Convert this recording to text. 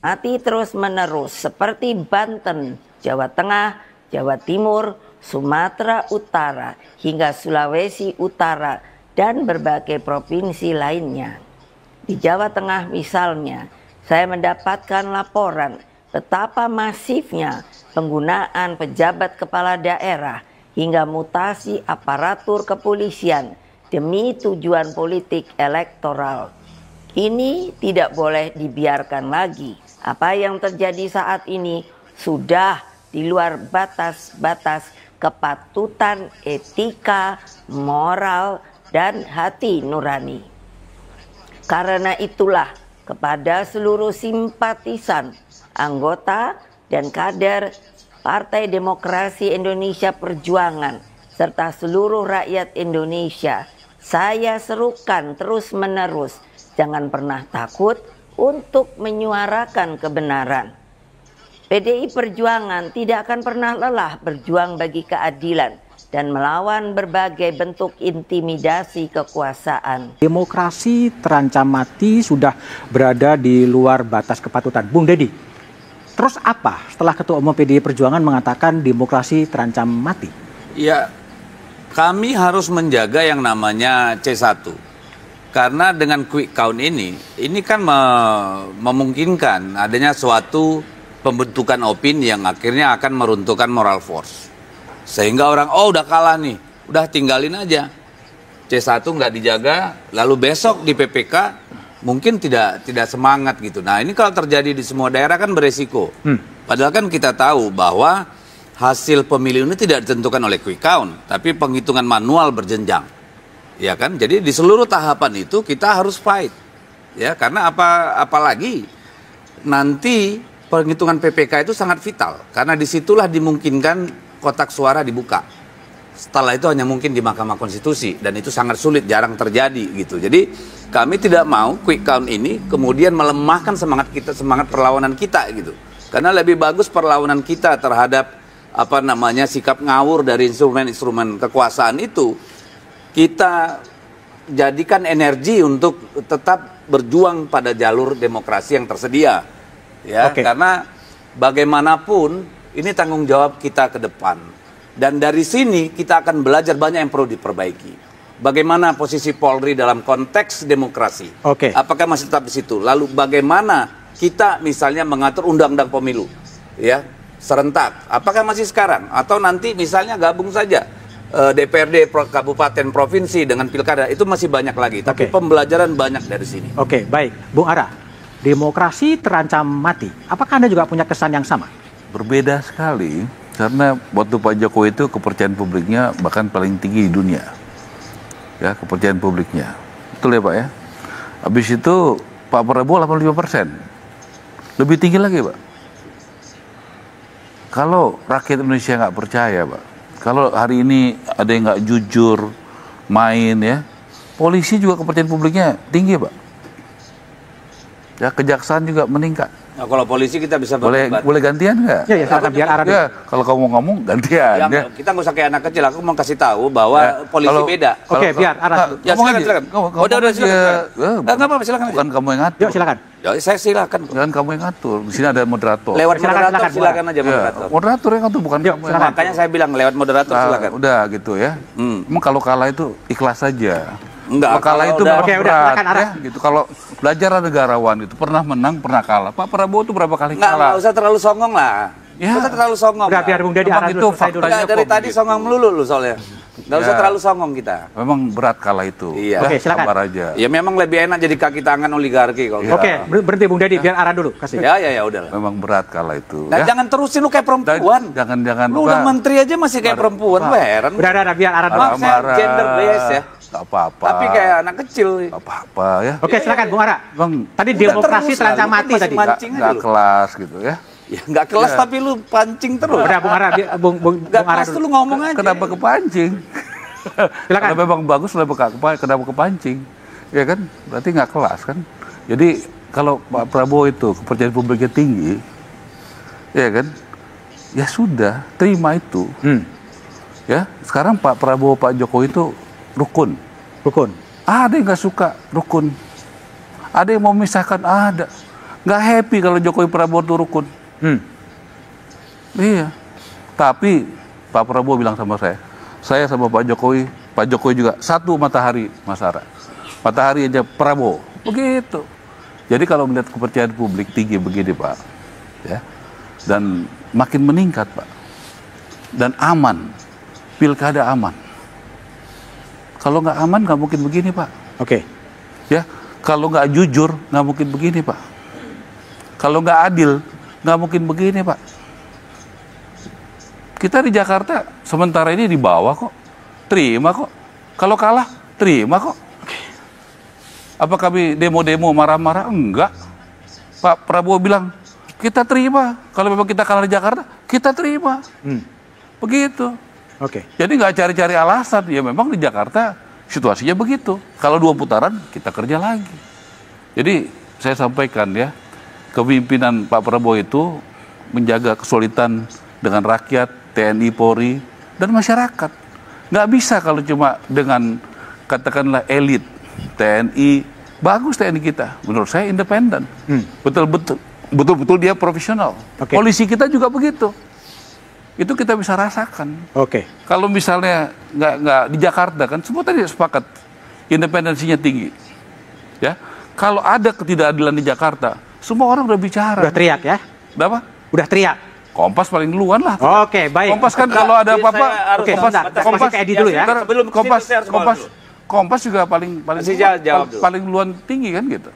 mati terus-menerus seperti Banten, Jawa Tengah, Jawa Timur, Sumatera Utara, hingga Sulawesi Utara, dan berbagai provinsi lainnya. Di Jawa Tengah misalnya, saya mendapatkan laporan betapa masifnya penggunaan pejabat kepala daerah hingga mutasi aparatur kepolisian demi tujuan politik elektoral. Ini tidak boleh dibiarkan lagi. Apa yang terjadi saat ini sudah di luar batas-batas kepatutan etika, moral, dan hati nurani. Karena itulah kepada seluruh simpatisan, anggota, dan kader Partai Demokrasi Indonesia Perjuangan serta seluruh rakyat Indonesia, saya serukan terus-menerus, jangan pernah takut untuk menyuarakan kebenaran. PDI Perjuangan tidak akan pernah lelah berjuang bagi keadilan dan melawan berbagai bentuk intimidasi kekuasaan. Demokrasi terancam mati, sudah berada di luar batas kepatutan. Bung Deddy, terus apa setelah Ketua Umum PDI Perjuangan mengatakan demokrasi terancam mati? Ya, kami harus menjaga yang namanya C1. Karena dengan quick count ini kan memungkinkan adanya suatu pembentukan opini yang akhirnya akan meruntuhkan moral force. Sehingga orang, oh udah kalah nih, udah tinggalin aja. C1 nggak dijaga, lalu besok di PPK mungkin tidak semangat gitu. Nah ini kalau terjadi di semua daerah kan beresiko. Padahal kan kita tahu bahwa hasil pemilu ini tidak ditentukan oleh quick count, tapi penghitungan manual berjenjang. Ya kan? Jadi di seluruh tahapan itu kita harus fight. Ya, karena apalagi nanti penghitungan PPK itu sangat vital, karena disitulah dimungkinkan kotak suara dibuka. Setelah itu hanya mungkin di Mahkamah Konstitusi, dan itu sangat sulit, jarang terjadi gitu. Jadi kami tidak mau quick count ini kemudian melemahkan semangat kita, semangat perlawanan kita gitu. Karena lebih bagus perlawanan kita terhadap sikap ngawur dari instrumen-instrumen kekuasaan itu kita jadikan energi untuk tetap berjuang pada jalur demokrasi yang tersedia. Ya, karena bagaimanapun ini tanggung jawab kita ke depan. Dan dari sini kita akan belajar banyak yang perlu diperbaiki. Bagaimana posisi Polri dalam konteks demokrasi? Apakah masih tetap di situ? Lalu bagaimana kita misalnya mengatur undang-undang pemilu? Ya, serentak. Apakah masih sekarang? Atau nanti misalnya gabung saja DPRD kabupaten provinsi dengan pilkada, itu masih banyak lagi. Tapi pembelajaran banyak dari sini. Baik. Bung Ara, demokrasi terancam mati. Apakah Anda juga punya kesan yang sama? Berbeda sekali, karena waktu Pak Jokowi itu kepercayaan publiknya bahkan paling tinggi di dunia. Ya, kepercayaan publiknya. Betul ya Pak ya? Habis itu Pak Prabowo 85%. Lebih tinggi lagi Pak. Kalau rakyat Indonesia nggak percaya Pak, kalau hari ini ada yang nggak jujur, main ya, polisi juga kepercayaan publiknya tinggi Pak. Ya, kejaksaan juga meningkat. Nah, kalau polisi kita bisa boleh gantian nggak? Ya, silakan biar Ara. Ya, kalau kamu ngomong gantian. Ya. Kita nggak usah kayak anak kecil. Aku mau kasih tahu bahwa polisi beda. Biar Ara. Ya silakan. Udah silakan. Nggak apa-apa, silakan. Bukan kamu yang ngatur. Yuk silakan. Ya, saya silakan. Bukan kamu yang ngatur. Di sini ada moderator. Lewat moderator silakan aja moderator. Moderator yang ngatur, bukan kamu. Makanya saya bilang lewat moderator silakan. Udah gitu ya. Emang kalau kalah itu ikhlas saja. Enggak, kalah itu udah berat ya, gitu. Kalau belajar negarawan itu pernah menang, pernah kalah. Pak Prabowo itu berapa kali kalah? Nggak usah terlalu songong lah. Ya. Nggak usah terlalu songong. Udah biar Bung Deddy Ara itu faktanya dari tadi gitu. Songong melulu lu soalnya. Nggak usah terlalu songong kita. Memang berat kalah itu. Iya. Silakan. Sabar aja. Ya memang lebih enak jadi kaki tangan oligarki kalau. Berhenti Bung Deddy, biar Ara dulu kasih. Ya udah. Memang berat kalah itu. Nah, jangan terusin lu kayak perempuan. Jangan. Lu udah menteri aja masih kayak perempuan. Heran. Udah biar Ara dulu. Maaf, saya gender base ya. Gak apa-apa. Tapi kayak anak kecil. Gak apa-apa ya. Silakan Bung Ara. Bang, tadi demokrasi terancam mati tadi. Gak kelas gitu ya. Ya nggak kelas tapi lu pancing terus. Udah Bung Ara, Bung Ara dulu. Lu ngomong aja. Kenapa kepancing? Silakan. Kalau memang bagus kenapa kepancing? Ya kan? Berarti nggak kelas kan? Jadi kalau Pak Prabowo itu kepercayaan publiknya tinggi, ya kan? Ya sudah, terima itu. Ya, sekarang Pak Prabowo, Pak Jokowi itu rukun. Ada yang nggak suka rukun. Ada yang mau memisahkan, ada. nggak happy kalau Jokowi Prabowo itu rukun. Iya. Tapi Pak Prabowo bilang sama saya sama Pak Jokowi juga satu matahari, Mas Ara. Matahari aja Prabowo. Begitu. Jadi kalau melihat kepercayaan publik tinggi begini, Pak, ya, dan makin meningkat, Pak, dan aman, pilkada aman. Kalau nggak aman nggak mungkin begini, Pak. Oke. Ya, kalau nggak jujur nggak mungkin begini, Pak. Kalau nggak adil nggak mungkin begini, Pak. Kita di Jakarta sementara ini di bawah kok, terima kok. Kalau kalah terima kok. Apa kami demo-demo marah-marah? Enggak. Pak Prabowo bilang, kita terima. Kalau memang kita kalah di Jakarta, kita terima. Begitu. Oke. Jadi nggak cari-cari alasan. Ya memang di Jakarta situasinya begitu. Kalau 2 putaran, kita kerja lagi. Jadi saya sampaikan ya, kepemimpinan Pak Prabowo itu menjaga kesulitan dengan rakyat, TNI, Polri, dan masyarakat. Nggak bisa kalau cuma dengan katakanlah elit TNI. Bagus TNI kita, menurut saya independen, betul-betul dia profesional. Oke. Polisi kita juga begitu, itu kita bisa rasakan. Oke. Kalau misalnya nggak di Jakarta kan semua tadi sepakat independensinya tinggi, ya. Kalau ada ketidakadilan di Jakarta, semua orang udah bicara. Udah teriak ya? Udah apa? Udah teriak. Kompas paling duluan lah. Oke, baik. Kompas kan kalau ada apa-apa, Oke, Kompas ke Edi dulu ya. Sebelum Kompas juga paling Masih jawab dulu. paling duluan tinggi kan gitu.